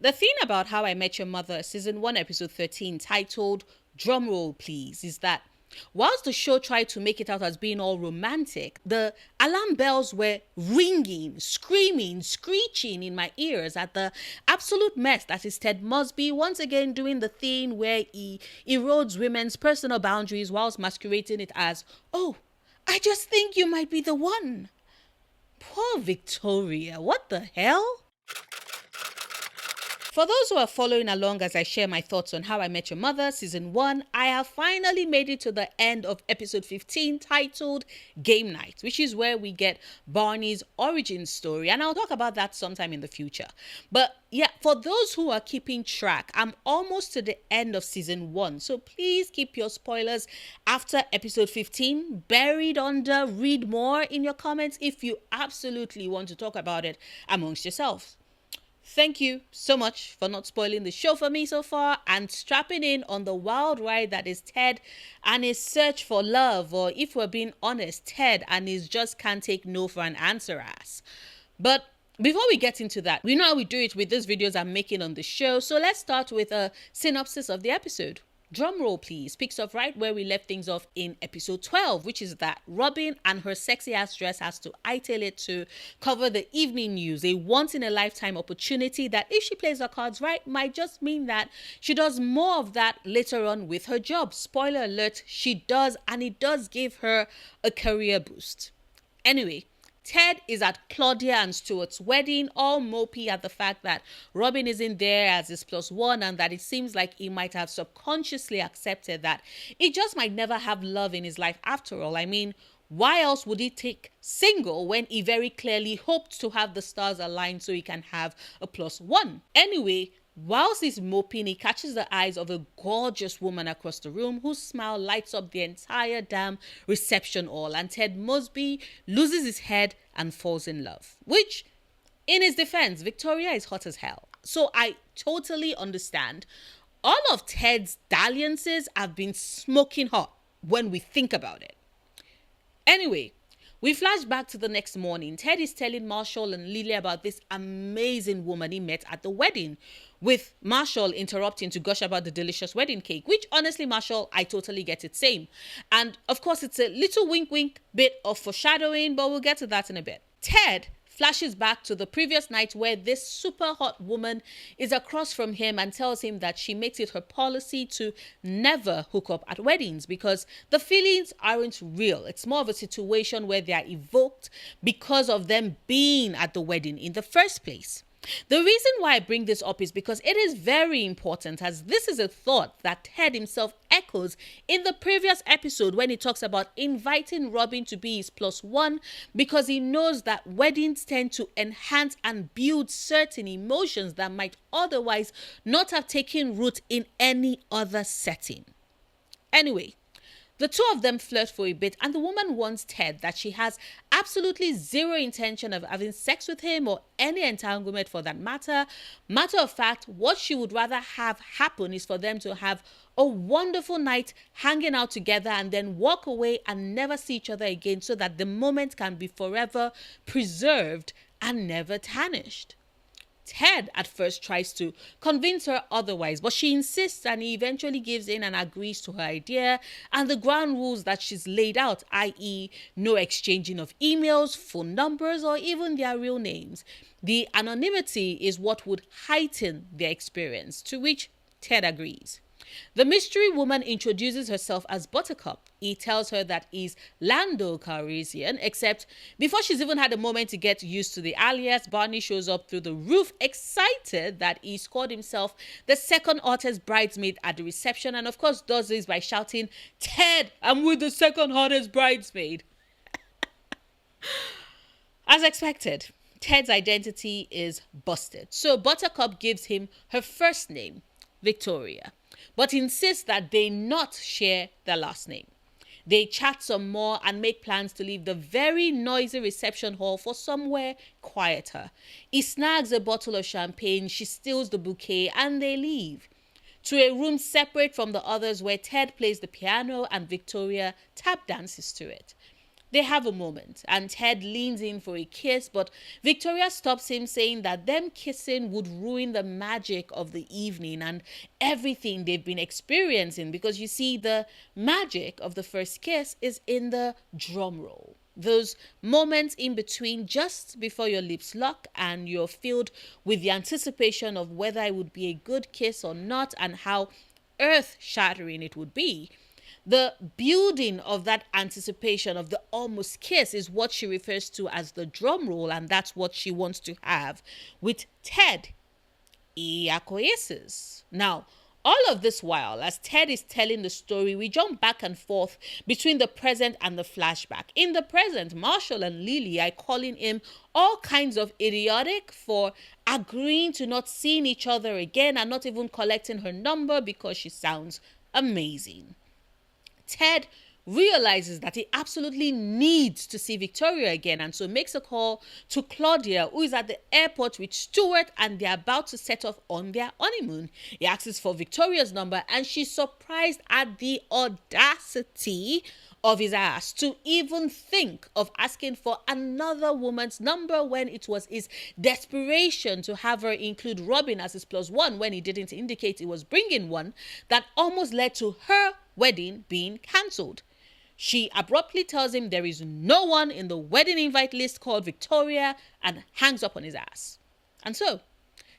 The thing about How I Met Your Mother season 1 episode 13 titled Drumroll Please is that whilst the show tried to make it out as being all romantic, the alarm bells were ringing, screaming, screeching in my ears at the absolute mess that is Ted Mosby once again doing the thing where he erodes women's personal boundaries whilst masquerading it as, oh, I just think you might be the one. Poor Victoria, what the hell? For those who are following along as I share my thoughts on How I Met Your Mother Season 1, I have finally made it to the end of episode 15 titled Game Night, which is where we get Barney's origin story, and I'll talk about that sometime in the future. But yeah, for those who are keeping track, I'm almost to the end of Season 1, so please keep your spoilers after episode 15 buried under read more in your comments if you absolutely want to talk about it amongst yourselves. Thank you so much for not spoiling the show for me so far and strapping in on the wild ride that is Ted and his search for love, or if we're being honest, Ted and his just can't take no for an answer ass. But before we get into that, we know how we do it with these videos I'm making on the show, so let's start with a synopsis of the episode. Drumroll please picks up right where we left things off in episode 12, which is that Robin and her sexy ass dress has to hightail it to cover the evening news, a once in a lifetime opportunity that if she plays her cards right might just mean that she does more of that later on with her job. Spoiler alert, she does, and it does give her a career boost. Anyway, Ted is at Claudia and Stuart's wedding, all mopey at the fact that Robin isn't there as his plus one, and that it seems like he might have subconsciously accepted that he just might never have love in his life after all. I mean, why else would he take single when he very clearly hoped to have the stars aligned so he can have a plus one? Anyway, whilst he's moping, he catches the eyes of a gorgeous woman across the room whose smile lights up the entire damn reception hall, and Ted Mosby loses his head and falls in love. Which, in his defense, Victoria is hot as hell. So I totally understand. All of Ted's dalliances have been smoking hot when we think about it. Anyway, we flash back to the next morning. Ted is telling Marshall and Lily about this amazing woman he met at the wedding, with Marshall interrupting to gush about the delicious wedding cake, which honestly, Marshall, I totally get it, same. And of course, it's a little wink bit of foreshadowing, but we'll get to that in a bit. Ted flashes back to the previous night where this super hot woman is across from him and tells him that she makes it her policy to never hook up at weddings because the feelings aren't real. It's more of a situation where they are evoked because of them being at the wedding in the first place. The reason why I bring this up is because it is very important, as this is a thought that Ted himself echoes in the previous episode when he talks about inviting Robin to be his plus one, because he knows that weddings tend to enhance and build certain emotions that might otherwise not have taken root in any other setting. Anyway, the two of them flirt for a bit, and the woman warns Ted that she has absolutely zero intention of having sex with him or any entanglement for that matter. Matter of fact, what she would rather have happen is for them to have a wonderful night hanging out together and then walk away and never see each other again, so that the moment can be forever preserved and never tarnished. Ted at first tries to convince her otherwise, but she insists, and he eventually gives in and agrees to her idea and the ground rules that she's laid out, i.e. no exchanging of emails, phone numbers, or even their real names. The anonymity is what would heighten their experience, to which Ted agrees. The mystery woman introduces herself as Buttercup. He tells her that he's Lando Calrissian, except before she's even had a moment to get used to the alias, Barney shows up through the roof, excited that he scored himself the second hottest bridesmaid at the reception, and of course does this by shouting, "Ted, I'm with the second hottest bridesmaid." As expected, Ted's identity is busted, so Buttercup gives him her first name, Victoria, but insists that they not share their last name. They chat some more and make plans to leave the very noisy reception hall for somewhere quieter. He snags a bottle of champagne, she steals the bouquet, and they leave to a room separate from the others where Ted plays the piano and Victoria tap dances to it. They have a moment, and Ted leans in for a kiss, but Victoria stops him, saying that them kissing would ruin the magic of the evening and everything they've been experiencing, because you see, the magic of the first kiss is in the drum roll. Those moments in between, just before your lips lock and you're filled with the anticipation of whether it would be a good kiss or not and how earth shattering it would be. The building of that anticipation of the almost kiss is what she refers to as the drum roll, and that's what she wants to have with Ted. He acquiesces. Now, all of this while, as Ted is telling the story, we jump back and forth between the present and the flashback. In the present, Marshall and Lily are calling him all kinds of idiotic for agreeing to not seeing each other again and not even collecting her number because she sounds amazing. Ted realizes that he absolutely needs to see Victoria again, and so makes a call to Claudia, who is at the airport with Stuart, and they're about to set off on their honeymoon. He asks for Victoria's number, and she's surprised at the audacity of his ass to even think of asking for another woman's number when it was his desperation to have her include Robin as his plus one when he didn't indicate he was bringing one that almost led to her wedding being cancelled. She abruptly tells him there is no one in the wedding invite list called Victoria and hangs up on his ass. And so,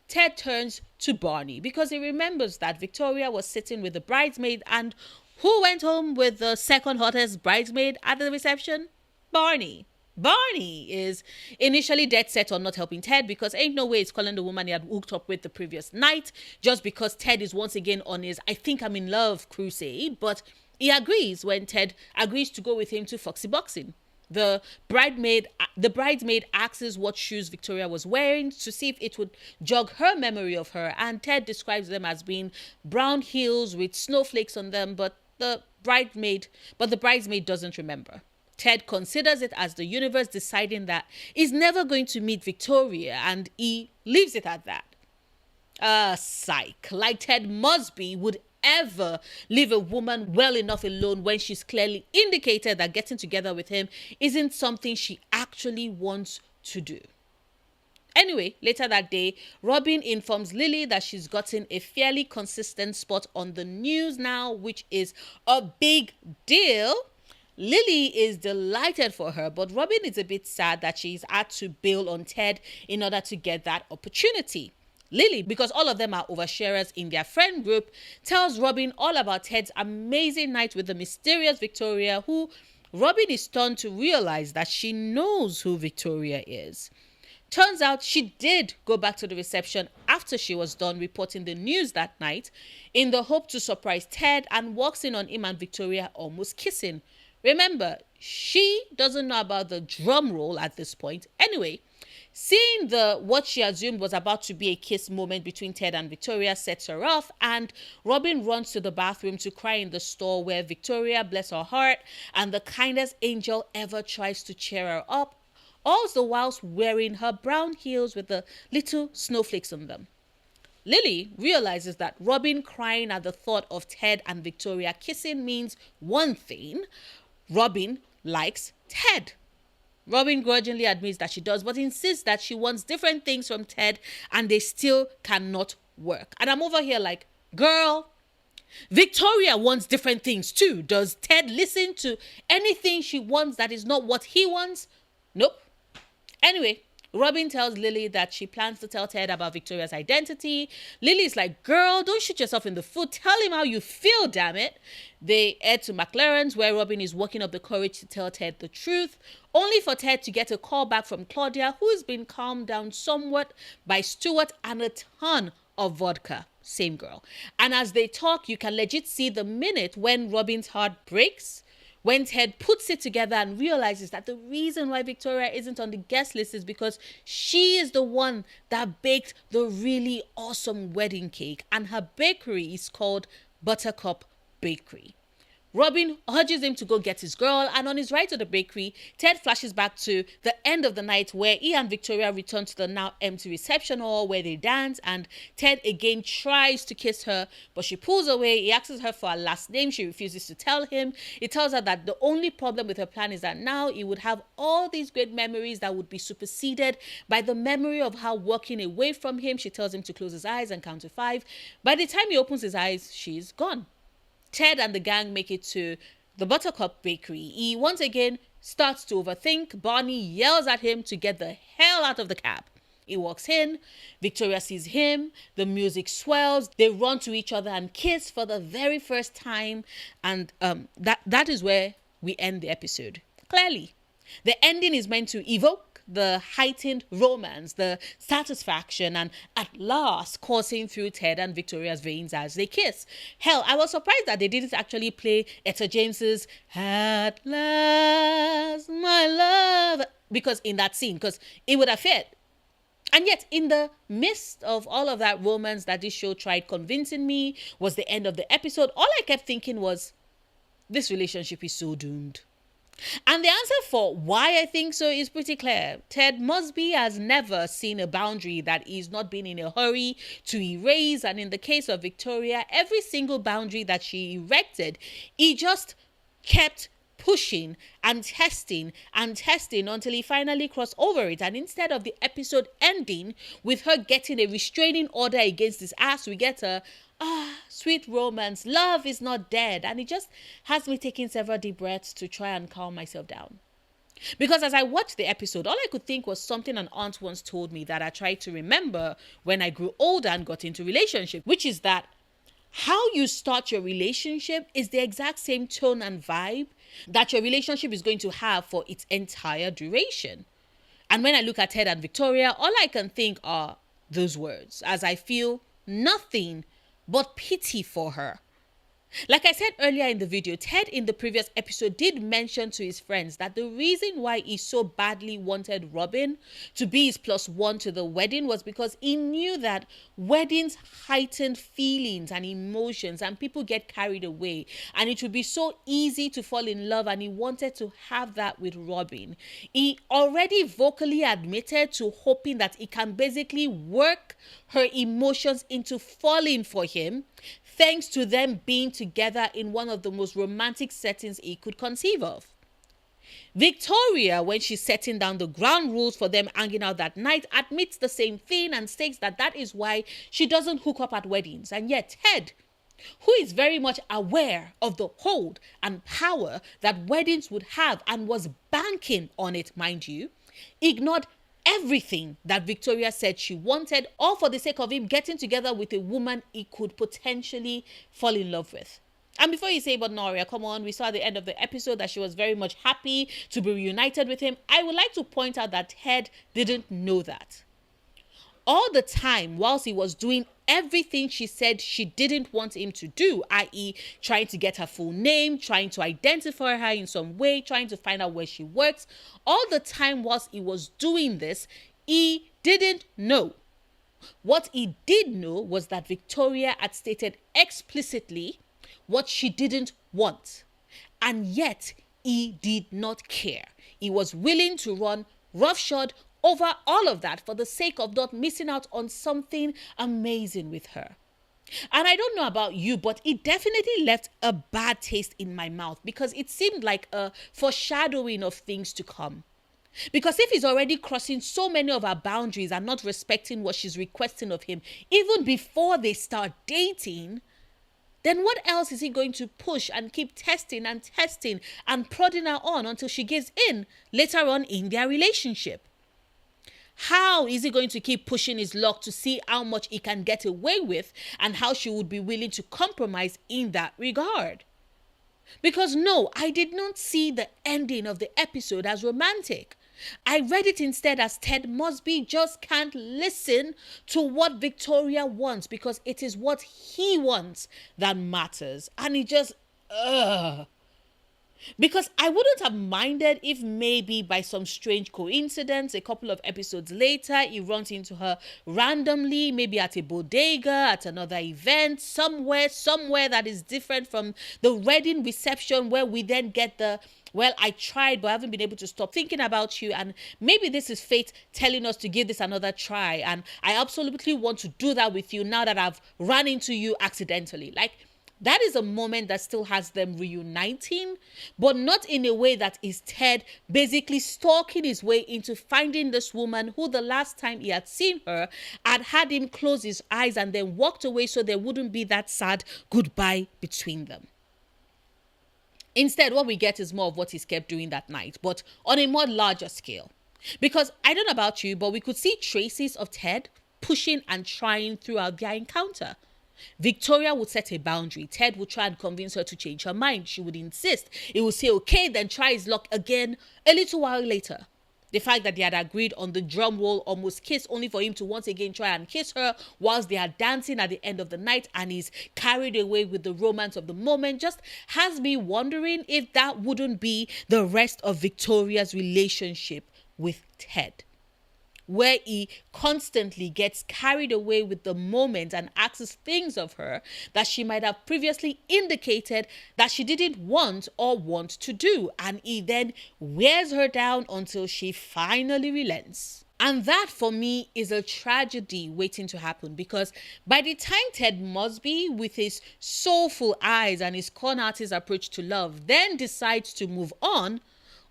Ted turns to Barney because he remembers that Victoria was sitting with the bridesmaid, and who went home with the second hottest bridesmaid at the reception? Barney. Barney is initially dead set on not helping Ted because ain't no way he's calling the woman he had hooked up with the previous night just because Ted is once again on his I think I'm in love crusade, but he agrees when Ted agrees to go with him to Foxy Boxing. The bridesmaid asks what shoes Victoria was wearing to see if it would jog her memory of her, and Ted describes them as being brown heels with snowflakes on them, but the bridesmaid doesn't remember. Ted considers it as the universe deciding that he's never going to meet Victoria, and he leaves it at that. Psych. Like Ted Mosby would ever leave a woman well enough alone when she's clearly indicated that getting together with him isn't something she actually wants to do. Anyway, later that day, Robin informs Lily that she's gotten a fairly consistent spot on the news now, which is a big deal. Lily is delighted for her, but Robin is a bit sad that she's had to bail on Ted in order to get that opportunity. Lily, because all of them are oversharers in their friend group, tells Robin all about Ted's amazing night with the mysterious Victoria, who Robin is stunned to realize that she knows who Victoria is. Turns out she did go back to the reception after she was done reporting the news that night in the hope to surprise Ted, and walks in on him and Victoria almost kissing. Remember, she doesn't know about the drum roll at this point. Anyway, seeing what she assumed was about to be a kiss moment between Ted and Victoria sets her off, and Robin runs to the bathroom to cry in the stall where Victoria, bless her heart, and the kindest angel ever tries to cheer her up, all the whilst wearing her brown heels with the little snowflakes on them. Lily realizes that Robin crying at the thought of Ted and Victoria kissing means one thing: Robin likes Ted. Robin grudgingly admits that she does, but insists that she wants different things from Ted and they still cannot work. And I'm over here like, girl, Victoria wants different things too. Does Ted listen to anything she wants that is not what he wants? Nope. Anyway, Robin tells Lily that she plans to tell Ted about Victoria's identity. Lily's like, girl, don't shoot yourself in the foot. Tell him how you feel, damn it. They head to McLaren's, where Robin is working up the courage to tell Ted the truth, only for Ted to get a call back from Claudia, who has been calmed down somewhat by Stuart and a ton of vodka. Same girl. And as they talk, you can legit see the minute when Robin's heart breaks, when Ted puts it together and realizes that the reason why Victoria isn't on the guest list is because she is the one that baked the really awesome wedding cake, and her bakery is called Buttercup Bakery. Robin urges him to go get his girl, and on his ride to the bakery, Ted flashes back to the end of the night where he and Victoria return to the now empty reception hall where they dance, and Ted again tries to kiss her, but she pulls away. He asks her for her last name. She refuses to tell him. He tells her that the only problem with her plan is that now he would have all these great memories that would be superseded by the memory of her walking away from him. She tells him to close his eyes and count to 5. By the time he opens his eyes, she's gone. Ted and the gang make it to the Buttercup Bakery. He once again starts to overthink. Barney yells at him to get the hell out of the cab. He walks in. Victoria sees him. The music swells. They run to each other and kiss for the very first time. And that is where we end the episode. Clearly, the ending is meant to evoke the heightened romance, the satisfaction, and at last coursing through Ted and Victoria's veins as they kiss. Hell, I was surprised that they didn't actually play Etta James's "At Last, My Love" because in that scene, because it would have fit. And yet, in the midst of all of that romance that this show tried convincing me was the end of the episode, all I kept thinking was, this relationship is so doomed. And the answer for why I think so is pretty clear. Ted Mosby has never seen a boundary that he's not been in a hurry to erase. And in the case of Victoria, every single boundary that she erected, he just kept pushing and testing until he finally crossed over it. And instead of the episode ending with her getting a restraining order against his ass, we get a sweet romance. Love is not dead. And it just has me taking several deep breaths to try and calm myself down. Because as I watched the episode, all I could think was something an aunt once told me that I tried to remember when I grew older and got into relationship, which is that how you start your relationship is the exact same tone and vibe that your relationship is going to have for its entire duration. And when I look at Ted and Victoria, all I can think are those words, as I feel nothing but pity for her. Like I said earlier in the video, Ted in the previous episode did mention to his friends that the reason why he so badly wanted Robin to be his +1 to the wedding was because he knew that weddings heightened feelings and emotions and people get carried away, and it would be so easy to fall in love, and he wanted to have that with Robin. He already vocally admitted to hoping that he can basically work her emotions into falling for him, thanks to them being together in one of the most romantic settings he could conceive of. Victoria, when she's setting down the ground rules for them hanging out that night, admits the same thing and states that that is why she doesn't hook up at weddings. And yet Ted, who is very much aware of the hold and power that weddings would have and was banking on it, mind you, ignored everything that Victoria said she wanted, all for the sake of him getting together with a woman he could potentially fall in love with. And before you say, but Noria, come on, we saw at the end of the episode that she was very much happy to be reunited with him, I would like to point out that Ted didn't know that. All the time, whilst he was doing everything she said she didn't want him to do, i.e. trying to get her full name, trying to identify her in some way, trying to find out where she works, all the time whilst he was doing this, he didn't know. What he did know was that Victoria had stated explicitly what she didn't want. And yet, he did not care. He was willing to run roughshod over all of that for the sake of not missing out on something amazing with her. And I don't know about you, but it definitely left a bad taste in my mouth because it seemed like a foreshadowing of things to come. Because if he's already crossing so many of her boundaries and not respecting what she's requesting of him, even before they start dating, then what else is he going to push and keep testing and prodding her on until she gives in later on in their relationship? How is he going to keep pushing his luck to see how much he can get away with and how she would be willing to compromise in that regard? Because no, I did not see the ending of the episode as romantic. I read it instead as Ted Mosby just can't listen to what Victoria wants because it is what he wants that matters. And it just, Because I wouldn't have minded if maybe by some strange coincidence, a couple of episodes later, he runs into her randomly, maybe at a bodega, at another event, somewhere that is different from the wedding reception, where we then get the, well, I tried, but I haven't been able to stop thinking about you. And maybe this is fate telling us to give this another try. And I absolutely want to do that with you now that I've run into you accidentally. Like, that is a moment that still has them reuniting, but not in a way that is Ted basically stalking his way into finding this woman who the last time he had seen her had him close his eyes and then walked away so there wouldn't be that sad goodbye between them. Instead, what we get is more of what he's kept doing that night, but on a more larger scale. Because I don't know about you, but we could see traces of Ted pushing and trying throughout their encounter. Victoria would set a boundary. Ted would try and convince her to change her mind. She would insist. He would say, okay, then try his luck again a little while later. The fact that they had agreed on the drum roll almost kiss, only for him to once again try and kiss her whilst they are dancing at the end of the night, and he's carried away with the romance of the moment, just has me wondering if that wouldn't be the rest of Victoria's relationship with Ted, where he constantly gets carried away with the moment and asks things of her that she might have previously indicated that she didn't want or want to do. And he then wears her down until she finally relents. And that, for me, is a tragedy waiting to happen, because by the time Ted Mosby, with his soulful eyes and his con artist approach to love, then decides to move on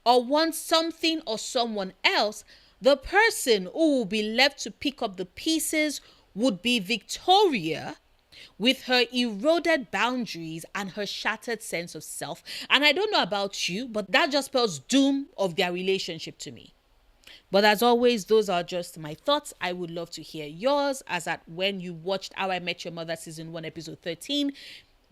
or wants something or someone else, the person who will be left to pick up the pieces would be Victoria, with her eroded boundaries and her shattered sense of self. And I don't know about you, but that just spells doom of their relationship to me. But as always, those are just my thoughts. I would love to hear yours, as at when you watched How I Met Your Mother Season 1, Episode 13.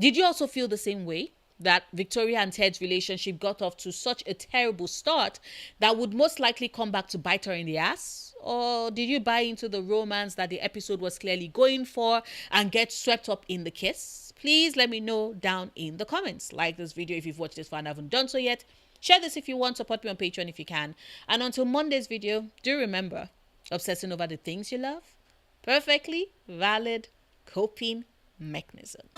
Did you also feel the same way? That Victoria and Ted's relationship got off to such a terrible start that would most likely come back to bite her in the ass? Or did you buy into the romance that the episode was clearly going for and get swept up in the kiss? Please let me know down in the comments. Like this video if you've watched this far and haven't done so yet. Share this if you want. Support me on Patreon if you can. And until Monday's video, do remember, obsessing over the things you love, perfectly valid coping mechanism.